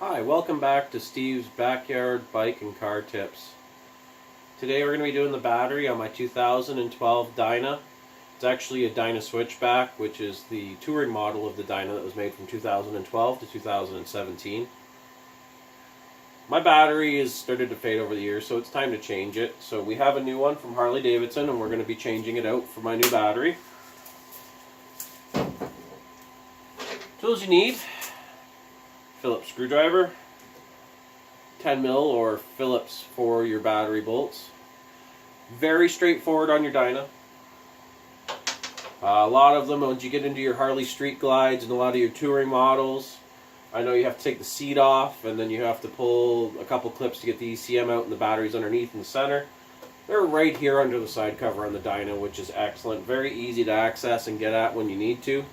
Hi, welcome back to Steve's Backyard Bike and Car Tips. Today we're going to be doing the battery on my 2012 Dyna. It's actually a Dyna switchback, which is the touring model of the Dyna that was made from 2012 to 2017. My battery has started to fade over the years, so it's time to change it. So we have a new one from Harley Davidson, and we're going to be changing it out for my new battery. Tools you need: Phillips screwdriver, 10mm or Phillips for your battery bolts. Very straightforward on your Dyna. A lot of them, once you get into your Harley Street Glides and a lot of your touring models, I know you have to take the seat off and then you have to pull a couple clips to get the ECM out, and the battery's underneath in the center. They're right here under the side cover on the Dyna, which is excellent. Very easy to access and get at when you need to.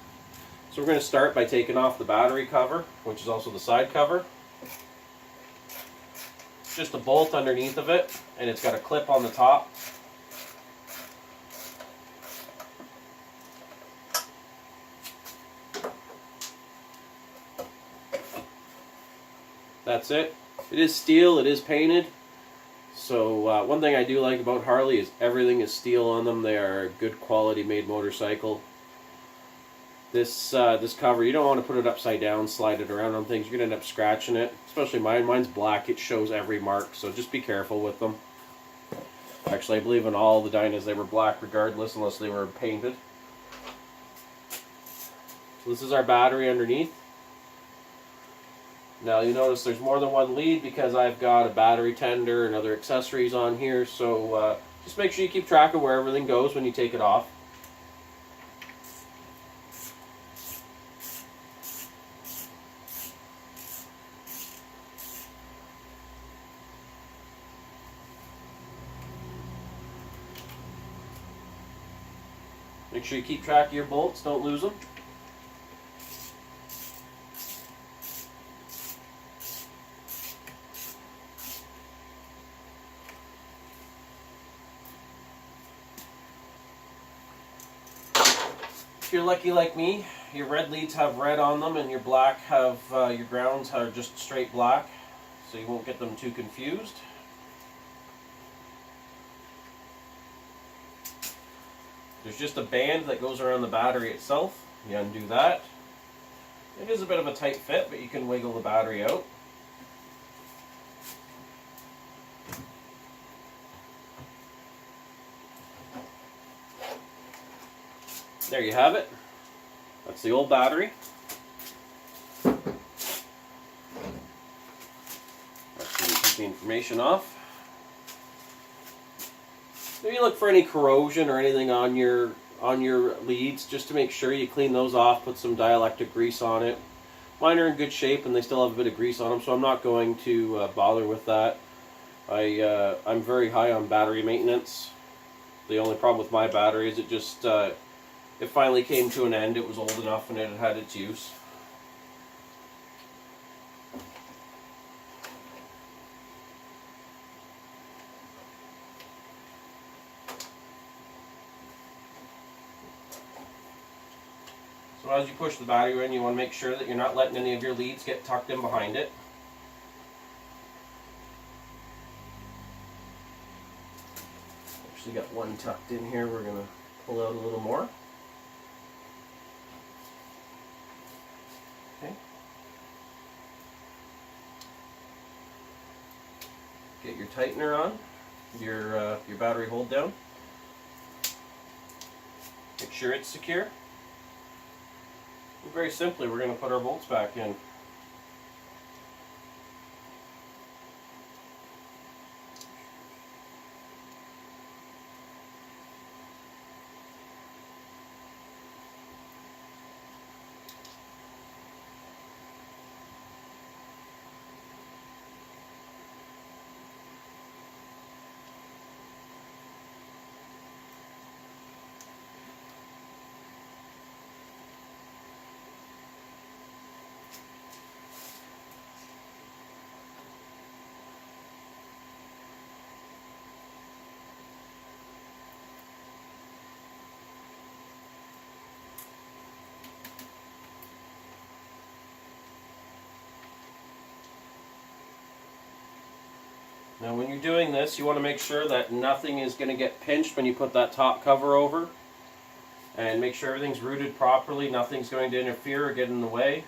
So we're going to start by taking off the battery cover, which is also the side cover. It's just a bolt underneath of it, and it's got a clip on the top. That's it. It is steel, it is painted. So one thing I do like about Harley is everything is steel on them. They are a good quality made motorcycle. This cover, you don't want to put it upside down, slide it around on things. You're going to end up scratching it. Especially mine. Mine's black. It shows every mark, so just be careful with them. Actually, I believe in all the Dynas they were black regardless, unless they were painted. So this is our battery underneath. Now you notice there's more than one lead because I've got a battery tender and other accessories on here. So just make sure you keep track of where everything goes when you take it off. Make sure you keep track of your bolts, don't lose them. If you're lucky like me, your red leads have red on them and your black have, your grounds are just straight black, so you won't get them too confused. There's just a band that goes around the battery itself. You undo that. It is a bit of a tight fit, but you can wiggle the battery out. There you have it. That's the old battery. That's going to take the information off. Maybe look for any corrosion or anything on your leads, just to make sure you clean those off. Put some dielectric grease on it. Mine are in good shape and they still have a bit of grease on them, so I'm not going to bother with that. I'm very high on battery maintenance. The only problem with my battery is it finally came to an end. It was old enough and it had its use. So as you push the battery in, you want to make sure that you're not letting any of your leads get tucked in behind it. Actually got one tucked in here. We're going to pull out a little more. Okay. Get your tightener on, your battery hold down. Make sure it's secure. And very simply, we're going to put our bolts back in. Now when you're doing this, you want to make sure that nothing is going to get pinched when you put that top cover over. And make sure everything's rooted properly, nothing's going to interfere or get in the way.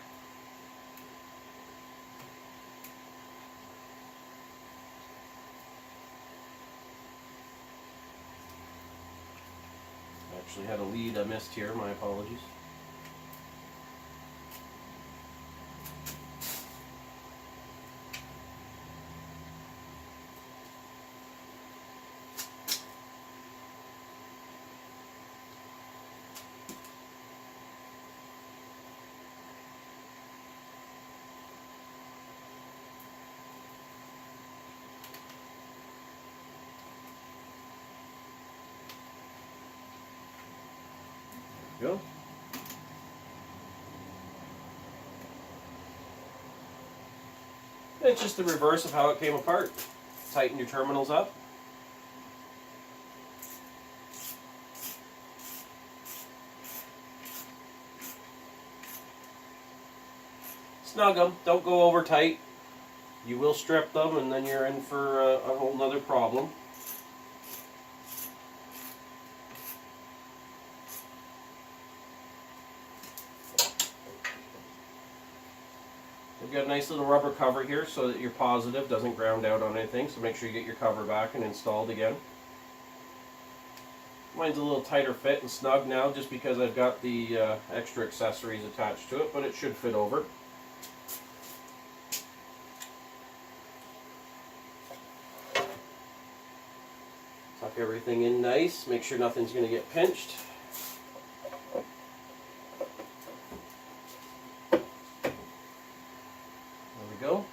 I actually had a lead I missed here, my apologies. Go. It's just the reverse of how it came apart. Tighten your terminals up. Snug them. Don't go over tight. You will strip them and then you're in for a whole nother problem. We've got a nice little rubber cover here so that your positive doesn't ground out on anything, so make sure you get your cover back and installed again. Mine's a little tighter fit and snug now just because I've got the extra accessories attached to it, but it should fit over. Tuck everything in nice, make sure nothing's going to get pinched. Go.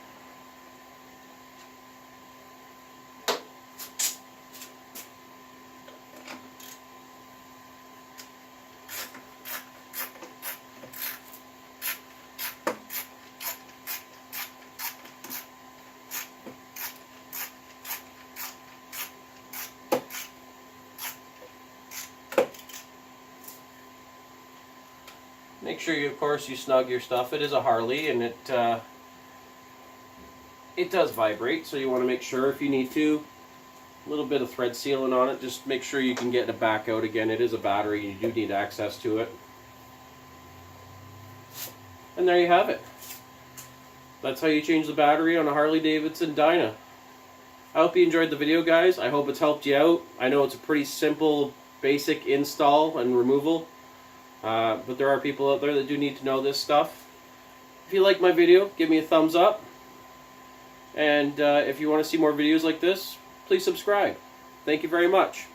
Make sure you, of course, you snug your stuff. It is a Harley, and it does vibrate, so you want to make sure if you need to. A little bit of thread sealant on it, just make sure you can get it back out again. It is a battery, you do need access to it. And there you have it. That's how you change the battery on a Harley Davidson Dyna. I hope you enjoyed the video, guys. I hope it's helped you out. I know it's a pretty simple, basic install and removal, but there are people out there that do need to know this stuff. If you like my video, give me a thumbs up. And if you want to see more videos like this, please subscribe. Thank you very much.